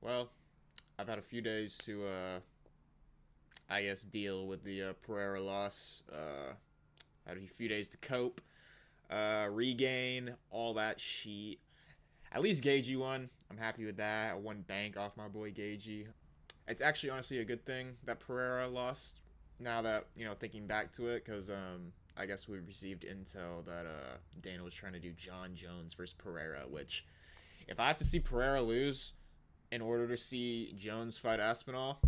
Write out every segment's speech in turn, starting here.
Well, I've had a few days to, I guess, deal with the Pereira loss. Had a few days to cope, regain all that sheet. At least Gagey won. I'm happy with that. I won bank off my boy Gagey. It's actually honestly a good thing that Pereira lost. Now that thinking back to it, because I guess we received intel that Dana was trying to do John Jones versus Pereira. Which, if I have to see Pereira lose in order to see Jones fight Aspinall,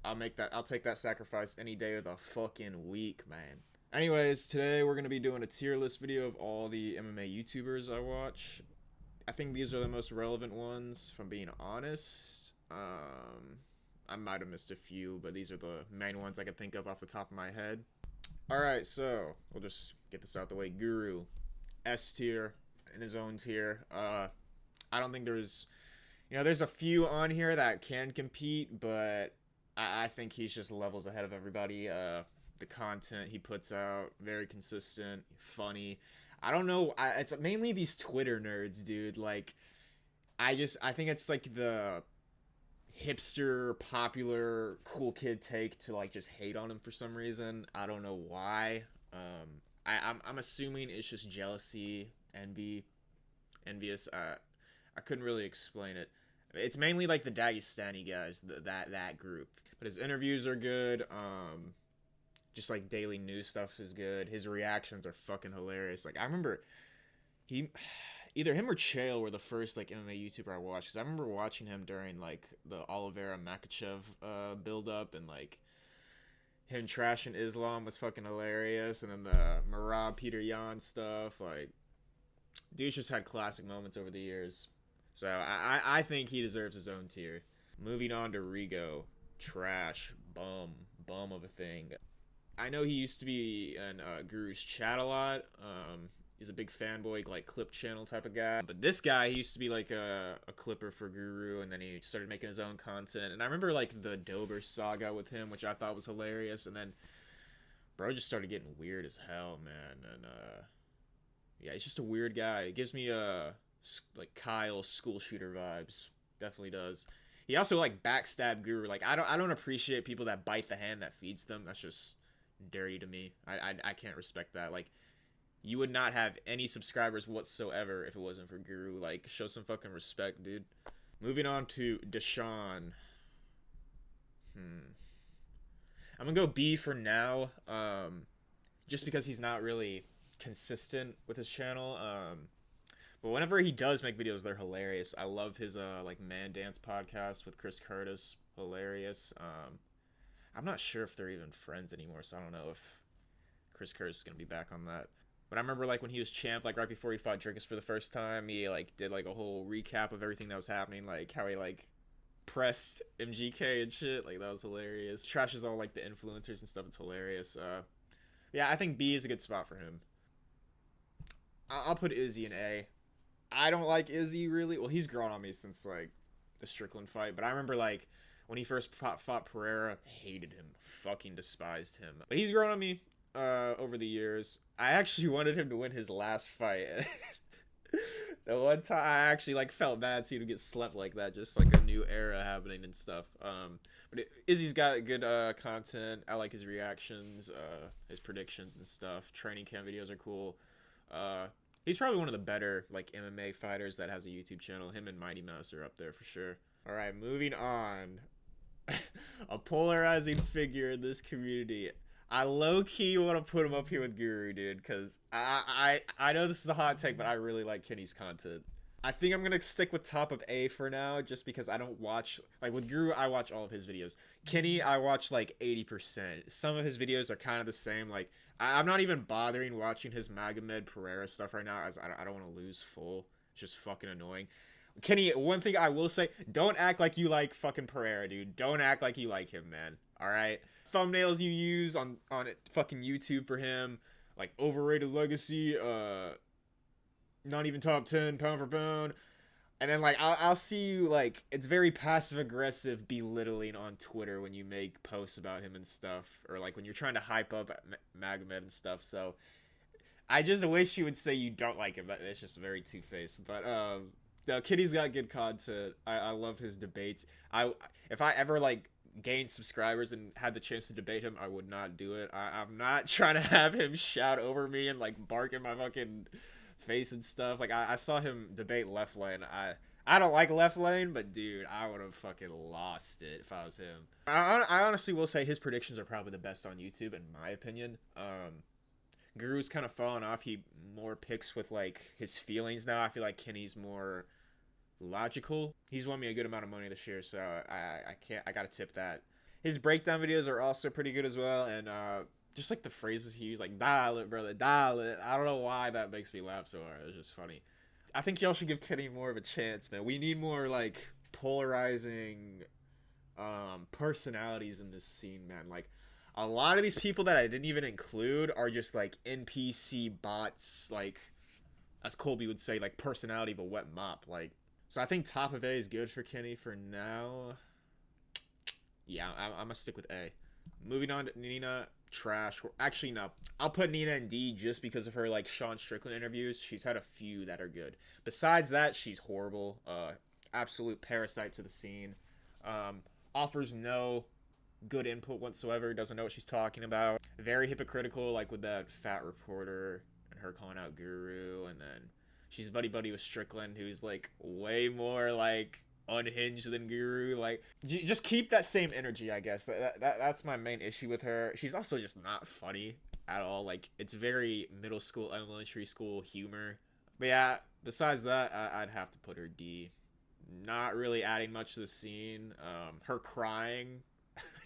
I'll make that. I'll take that sacrifice any day of the fucking week, man. Anyways, today we're gonna be doing a tier list video of all the MMA YouTubers I watch. I think these are the most relevant ones, if I'm being honest. I might have missed a few, but these are the main ones I could think of off the top of my head. Alright, so we'll just get this out the way. Guru, S tier, in his own tier. I don't think there's a few on here that can compete, but I think he's just levels ahead of everybody. The content he puts out, very consistent, funny. I don't know. It's mainly these Twitter nerds, dude. Like, I think it's like the hipster, popular, cool kid take to like just hate on him for some reason. I don't know why. I'm assuming it's just jealousy, envious. I couldn't really explain it. It's mainly like the Dagestani guys, that group. But his interviews are good. Just like daily news stuff is good. His reactions are fucking hilarious. Like I remember either him or Chael were the first like MMA YouTuber I watched, because I remember watching him during like the Oliveira Makachev build up, and like him trashing Islam was fucking hilarious, and then the Marab Peter Yan stuff. Like, dude's just had classic moments over the years. So I think he deserves his own tier. Moving on to Rigo, trash, bum of a thing. I know he used to be in Guru's chat a lot. He's a big fanboy, like clip channel type of guy. But this guy, he used to be like a clipper for Guru, and then he started making his own content. And I remember like the Dober saga with him, which I thought was hilarious. And then bro just started getting weird as hell, man. And yeah, he's just a weird guy. It gives me like Kyle school shooter vibes. Definitely does. He also like backstab Guru. Like I don't appreciate people that bite the hand that feeds them. That's just dirty to me. I can't respect that. Like, you would not have any subscribers whatsoever if it wasn't for Guru. Like, show some fucking respect, dude. Moving on to Deshaun. I'm gonna go B for now. Just because he's not really consistent with his channel. But whenever he does make videos, they're hilarious. I love his like Man Dance podcast with Chris Curtis. Hilarious. I'm not sure if they're even friends anymore, so I don't know if Chris Curtis is gonna be back on that. But I remember like when he was champ, like right before he fought Dricus for the first time, he like did like a whole recap of everything that was happening, like how he like pressed MGK and shit. Like that was hilarious. Trashes all like the influencers and stuff. It's hilarious. Yeah, I think B is a good spot for him. I'll put Izzy in A. I don't like Izzy really. Well, he's grown on me since like the Strickland fight, but I remember like when he first fought Pereira, hated him, fucking despised him. But he's grown on me over the years. I actually wanted him to win his last fight. The one time I actually like felt bad seeing him get slept like that, just like a new era happening and stuff. But Izzy's got good content. I like his reactions, his predictions and stuff. Training camp videos are cool. He's probably one of the better like MMA fighters that has a YouTube channel. Him and Mighty Mouse are up there for sure. All right, moving on. A polarizing figure in this community. I low-key want to put him up here with Guru, dude, because I know this is a hot take, but I really like Kenny's content. I think I'm going to stick with top of A for now, just because I don't watch... Like, with Guru, I watch all of his videos. Kenny, I watch, like, 80%. Some of his videos are kind of the same. Like, I'm not even bothering watching his Magomed Pereira stuff right now, as I don't want to lose full. It's just fucking annoying. Kenny, one thing I will say, don't act like you like fucking Pereira, dude. Don't act like you like him, man. Alright? Thumbnails you use on fucking YouTube for him, like overrated legacy, not even top 10 pound for pound. And then like I'll see you like it's very passive aggressive belittling on Twitter when you make posts about him and stuff, or like when you're trying to hype up Magomed and stuff. So I just wish you would say you don't like him. It's just very two-faced. But No, Kitty's got good content. I love his debates. If I ever like gained subscribers and had the chance to debate him, I would not do it. I'm not trying to have him shout over me and like bark in my fucking face and stuff. Like I saw him debate Left Lane. I don't like Left Lane, but dude, I would have fucking lost it if I was him. I honestly will say his predictions are probably the best on YouTube in my opinion. Guru's kind of fallen off. He more picks with like his feelings now. I feel like Kenny's more logical. He's won me a good amount of money this year, so I gotta tip that. His breakdown videos are also pretty good as well, and just like the phrases he used, like dial it, brother, dial it. I don't know why that makes me laugh so hard. It's just funny. I think y'all should give Kenny more of a chance, man. We need more like polarizing personalities in this scene, man. Like a lot of these people that I didn't even include are just like NPC bots, like as Colby would say, like personality of a wet mop. Like, so I think top of A is good for Kenny for now. Yeah, I'm gonna stick with A. Moving on to Nina, trash. Actually, no. I'll put Nina in D just because of her like Sean Strickland interviews. She's had a few that are good. Besides that, she's horrible. Absolute parasite to the scene. Offers no good input whatsoever. Doesn't know what she's talking about. Very hypocritical, like with that fat reporter and her calling out Guru, and then she's buddy with Strickland, who's like way more like unhinged than Guru. Like, just keep that same energy, I guess. That's my main issue with her. She's also just not funny at all. Like, it's very middle school, elementary school humor. But yeah, besides that, I'd have to put her D. Not really adding much to the scene. Her crying,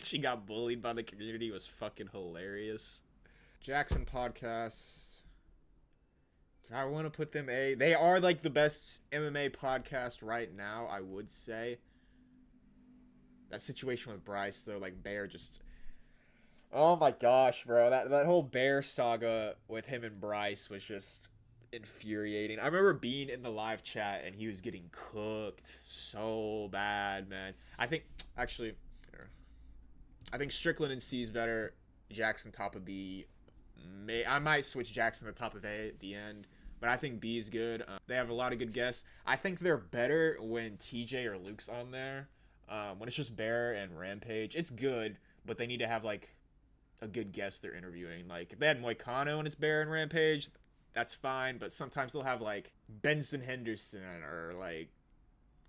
she got bullied by the community, was fucking hilarious. Jackson podcasts. Do I want to put them A? They are like the best MMA podcast right now, I would say. That situation with Bryce, though, like Bear just... Oh my gosh, bro. That whole Bear saga with him and Bryce was just infuriating. I remember being in the live chat and he was getting cooked so bad, man. I think Strickland and C is better. Jackson top of B. I might switch Jackson to top of A at the end, but I think B is good. They have a lot of good guests. I think they're better when TJ or Luke's on there. When it's just Bear and Rampage, it's good, but they need to have like a good guest they're interviewing. Like if they had Moicano and it's Bear and Rampage, that's fine, but sometimes they'll have like Benson Henderson or like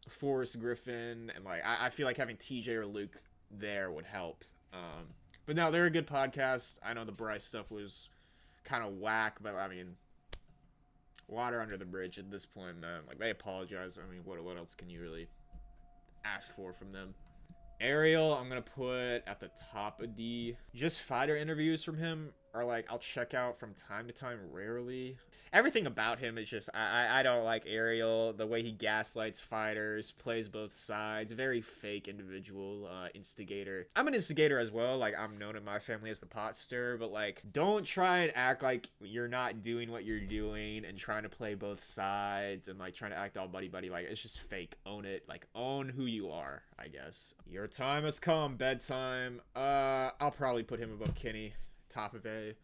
Forrest Griffin, and like I feel like having TJ or Luke there would help. But no, they're a good podcast. I know the Bryce stuff was kind of whack, but I mean, water under the bridge at this point, man. Like, they apologize. I mean, what else can you really ask for from them? Ariel, I'm gonna put at the top of D. Just fighter interviews from him are like, I'll check out from time to time, rarely. Everything about him is just, I don't like Ariel. The way he gaslights fighters, plays both sides, very fake individual, instigator. I'm an instigator as well. Like, I'm known in my family as the pot stirrer, but like, don't try and act like you're not doing what you're doing and trying to play both sides and like trying to act all buddy. Like, it's just fake. Own it. Like, own who you are, I guess. Your time has come, bedtime. I'll probably put him above Kenny, top of A.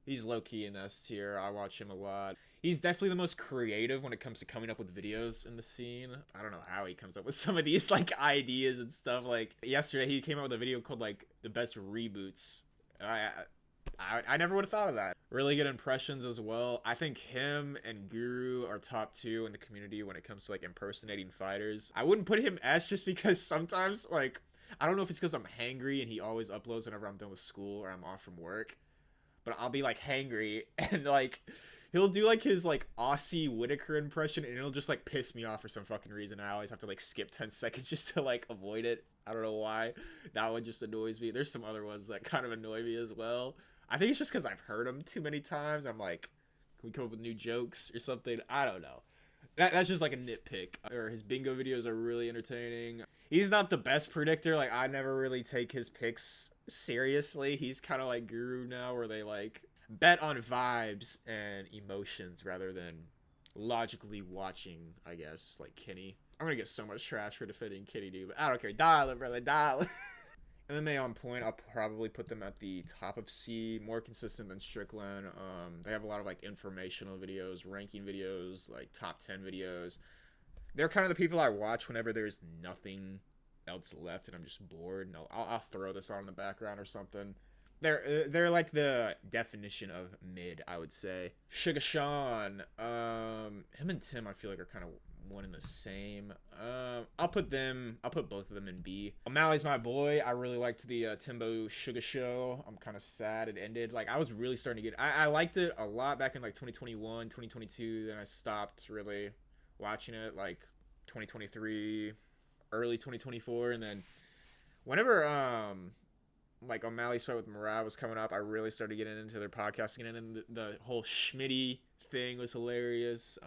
He's low-key in S tier. I watch him a lot. He's definitely the most creative when it comes to coming up with videos in the scene. I don't know how he comes up with some of these like ideas and stuff. Like yesterday, he came out with a video called like the best reboots. I never would have thought of that. Really good impressions as well. I think him and Guru are top 2 in the community when it comes to like impersonating fighters. I wouldn't put him S just because sometimes like, I don't know if it's because I'm hangry and he always uploads whenever I'm done with school or I'm off from work. But I'll be like hangry and like he'll do like his like Aussie Whitaker impression and it'll just like piss me off for some fucking reason. I always have to like skip 10 seconds just to like avoid it. I don't know why. That one just annoys me. There's some other ones that kind of annoy me as well. I think it's just because I've heard them too many times. I'm like, can we come up with new jokes or something? I don't know. That's just like a nitpick. Or his bingo videos are really entertaining. He's not the best predictor. Like, I never really take his picks seriously. He's kind of like Guru now, where they like bet on vibes and emotions rather than logically watching, I guess, like Kenny. I'm gonna get so much trash for defending Kenny, dude, but I don't care. Dial it, brother, dial it. MMA on point, I'll probably put them at the top of C, more consistent than Strickland. They have a lot of like informational videos, ranking videos, like top 10 videos. They're kind of the people I watch whenever there's nothing else left and I'm just bored. And I'll throw this on in the background or something. They're like the definition of mid, I would say. Sugar Sean, him and Tim, I feel like are kind of one and the same. I'll put both of them in B. O'Malley's my boy. I really liked the Timbo Sugar Show. I'm kind of sad it ended. Like, I was really starting to get, I liked it a lot back in like 2021, 2022. Then I stopped really watching it like 2023, early 2024, and then whenever like O'Malley's fight with Murad was coming up, I really started getting into their podcasting, and then the whole Schmitty thing was hilarious.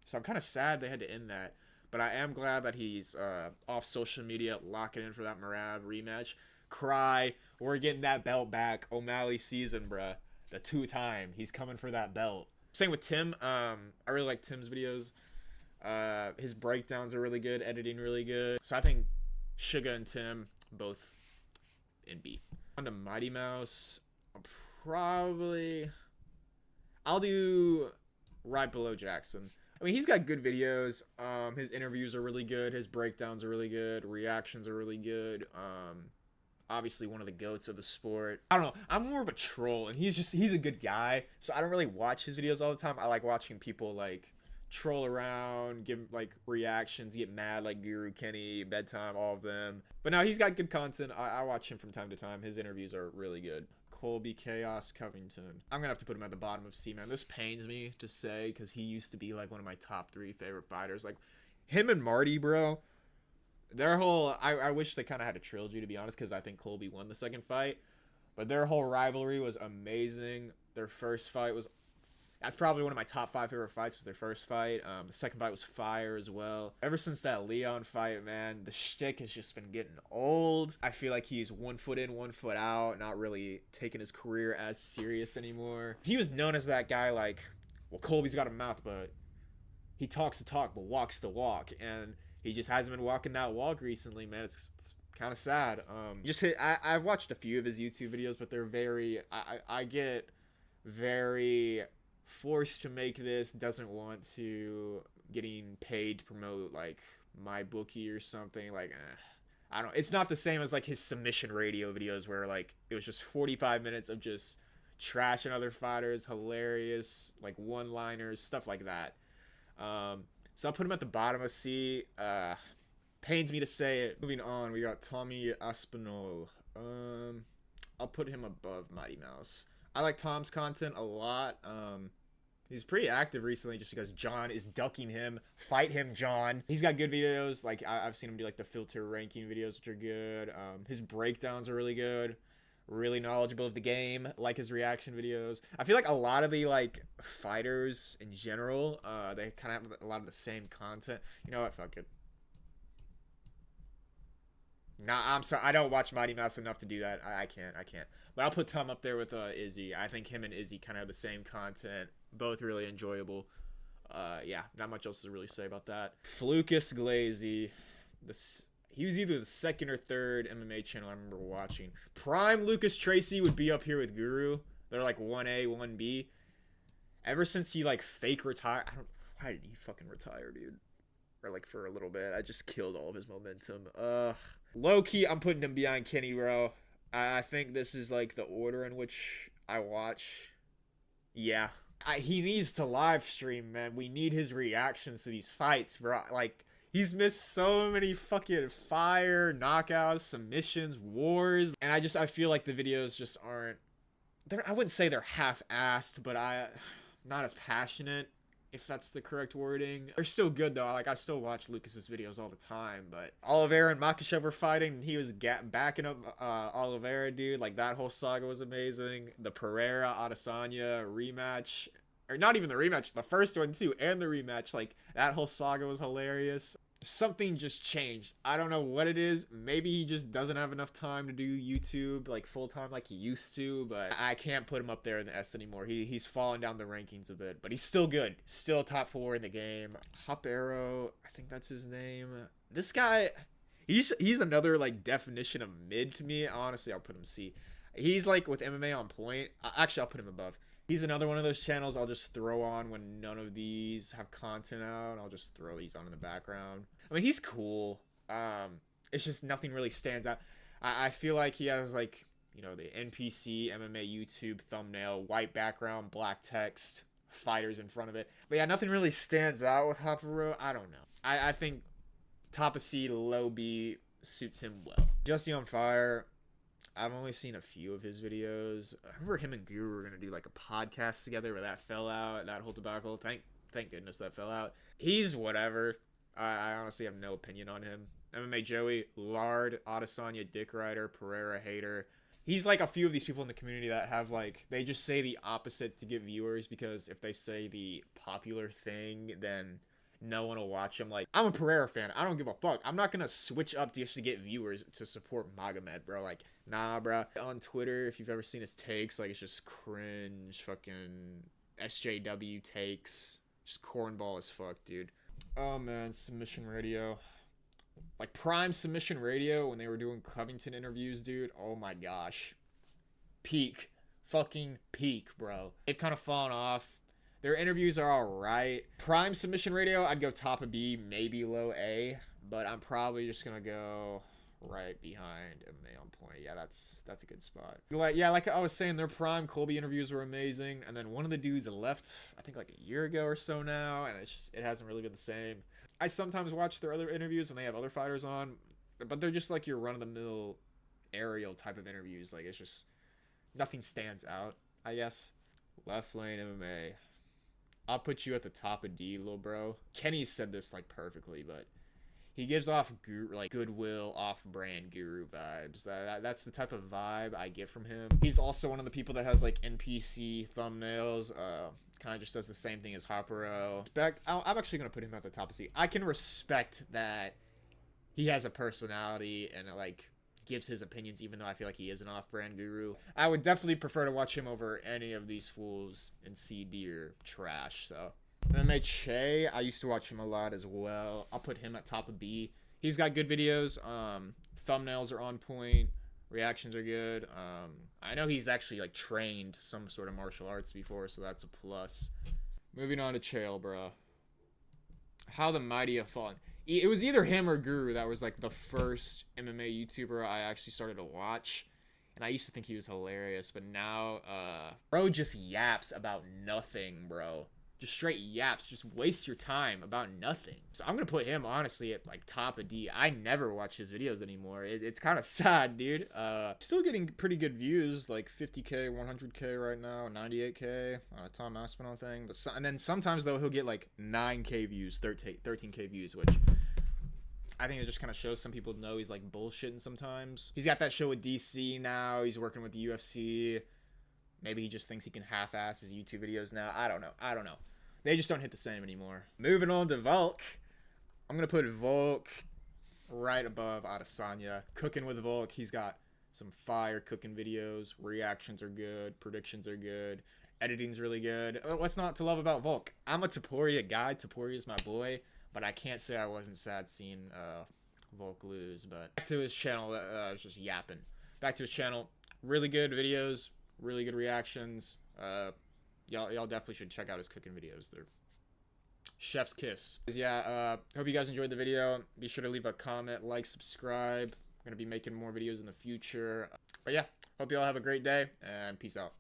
So I'm kind of sad they had to end that, but I am glad that he's off social media, locking in for that Murad rematch. Cry, we're getting that belt back. O'Malley season, bruh. The 2-time, he's coming for that belt. Same with Tim. I really like Tim's videos. His breakdowns are really good, editing really good. So I think Suga and Tim both in B. On to Mighty Mouse, I'll do right below Jackson. I mean, he's got good videos. His interviews are really good. His breakdowns are really good. Reactions are really good. Obviously one of the goats of the sport. I don't know. I'm more of a troll, and he's a good guy. So I don't really watch his videos all the time. I like watching people like troll around, give like reactions, get mad like Guru, Kenny, Bedtime, all of them. But no, he's got good content. I watch him from time to time. His interviews are really good. Colby Chaos Covington. I'm gonna have to put him at the bottom of C, man. This pains me to say because he used to be like one of my top 3 favorite fighters. Like him and Marty, bro. Their whole I wish they kind of had a trilogy, to be honest, because I think Colby won the second fight. But their whole rivalry was amazing. Their first fight was, that's probably one of my top 5 favorite fights, was their first fight. The second fight was fire as well. Ever since that Leon fight, man, the shtick has just been getting old. I feel like he's 1 foot in, 1 foot out, not really taking his career as serious anymore. He was known as that guy like, well, Colby's got a mouth, but he talks the talk, but walks the walk. And he just hasn't been walking that walk recently, man. It's kind of sad. I've watched a few of his YouTube videos, but they're very, I get very forced to make this, doesn't want to, getting paid to promote like my bookie or something. Like I don't, it's not the same as like his submission radio videos where like it was just 45 minutes of just trashing other fighters, hilarious like one-liners, stuff like that. So I'll put him at the bottom of C. Pains me to say it. Moving on, we got Tommy Aspinall. I'll put him above Mighty Mouse. I like Tom's content a lot. He's pretty active recently just because John is ducking him. Fight him, John. He's got good videos. Like, I've seen him do, like, the filter ranking videos, which are good. His breakdowns are really good. Really knowledgeable of the game. Like his reaction videos. I feel like a lot of the, like, fighters in general, they kind of have a lot of the same content. You know what? Fuck it. Nah, I'm sorry. I don't watch Mighty Mouse enough to do that. I can't. But I'll put Tom up there with Izzy. I think him and Izzy kind of have the same content. Both really enjoyable. Yeah, not much else to really say about that. Flucus Glazy. He was either the second or third MMA channel I remember watching. Prime Lucas Tracy would be up here with Guru. They're like 1A, 1B. Ever since he like fake retired. Why did he fucking retire, dude? Or like for a little bit. I just killed all of his momentum. Low key, I'm putting him behind Kenny, bro. I think this is like the order in which I watch. Yeah. He needs to live stream, man. We need his reactions to these fights, bro. Like, he's missed so many fucking fire, knockouts, submissions, wars. And I feel like the videos just aren't, I wouldn't say they're half-assed, but I'm not as passionate, if that's the correct wording. They're still good, though. Like, I still watch Lucas's videos all the time, but Oliveira and Makhachev were fighting, and he was backing up Oliveira, dude. Like, that whole saga was amazing. The Pereira Adesanya rematch, or not even the rematch, the first one too, and the rematch. Like, that whole saga was hilarious. Something just changed. I don't know what it is. Maybe he just doesn't have enough time to do YouTube like full time like he used to, but I can't put him up there in the S anymore. He's fallen down the rankings a bit, but he's still good. Still top 4 in the game. Hop Arrow, I think that's his name. This guy, he's another like definition of mid to me. Honestly, I'll put him C. He's like with MMA on point. Actually, I'll put him above. He's another one of those channels I'll just throw on when none of these have content out. I'll just throw these on in the background. I mean, he's cool. It's just nothing really stands out. I feel like he has like, you know, the NPC MMA YouTube thumbnail, white background, black text, fighters in front of it. But yeah, nothing really stands out with Hopero. I don't know. I think top of C, low B suits him well. Justy on Fire, I've only seen a few of his videos. I remember him and Guru were gonna do like a podcast together, but that fell out. That whole debacle. Thank goodness that fell out. He's whatever. I honestly have no opinion on him. MMA Joey, Lard, Adesanya, Dick Rider, Pereira, Hater. He's like a few of these people in the community that have like, they just say the opposite to get viewers, because if they say the popular thing, then no one will watch them. Like, I'm a Pereira fan. I don't give a fuck. I'm not gonna switch up just to get viewers to support Magomed, bro. Like, nah, bro. On Twitter, if you've ever seen his takes, like, it's just cringe, fucking SJW takes. Just cornball as fuck, dude. Oh, man, Submission Radio. Like, prime Submission Radio, when they were doing Covington interviews, dude. Oh, my gosh. Peak. Fucking peak, bro. They've kind of fallen off. Their interviews are alright. Prime Submission Radio, I'd go top of B, maybe low A. But I'm probably just going to go right behind MMA on point. Yeah, that's a good spot. Yeah, like I was saying, their prime Colby interviews were amazing. And then one of the dudes left, I think like a year ago or so now. And it hasn't really been the same. I sometimes watch their other interviews when they have other fighters on. But they're just like your run-of-the-mill aerial type of interviews. Like, it's just, nothing stands out, I guess. Left Lane MMA. I'll put you at the top of D, little bro. Kenny said this like perfectly, but he gives off like Goodwill, off-brand Guru vibes. That's the type of vibe I get from him. He's also one of the people that has like NPC thumbnails. Kind of just does the same thing as Hopero. I'm actually gonna put him at the top of C. I can respect that he has a personality and like gives his opinions, even though I feel like he is an off-brand guru. I would definitely prefer to watch him over any of these fools in C, D, or trash. So MMA Che, I used to watch him a lot as well. I'll put him at top of B. He's got good videos. Thumbnails are on point. Reactions are good. I know he's actually like trained some sort of martial arts before, so that's a plus. Moving on to Chael, bro. How the Mighty Have Fallen. It was either him or Guru that was like the first MMA YouTuber I actually started to watch. And I used to think he was hilarious, but now, bro just yaps about nothing, bro. Just straight yaps. Just waste your time about nothing. So I'm going to put him, honestly, at, like, top of D. I never watch his videos anymore. It's kind of sad, dude. Still getting pretty good views, like 50K, 100K right now, 98K on a Tom Aspinall thing. But and then sometimes, though, he'll get, like, 9K views, 13K views, which I think it just kind of shows some people know he's, like, bullshitting sometimes. He's got that show with DC now. He's working with the UFC. Maybe he just thinks he can half-ass his YouTube videos now. I don't know. They just don't hit the same anymore. Moving on to Volk. I'm going to put Volk right above Adesanya. Cooking with Volk. He's got some fire cooking videos. Reactions are good. Predictions are good. Editing's really good. What's not to love about Volk? I'm a TOPURIA guy. TOPURIA's my boy. But I can't say I wasn't sad seeing Volk lose. But back to his channel. I was just yapping. Back to his channel. Really good videos. Really good reactions. Y'all definitely should check out his cooking videos. They're chef's kiss. Yeah, hope you guys enjoyed the video. Be sure to leave a comment, like, subscribe. I'm gonna be making more videos in the future. But yeah, hope y'all have a great day, and peace out.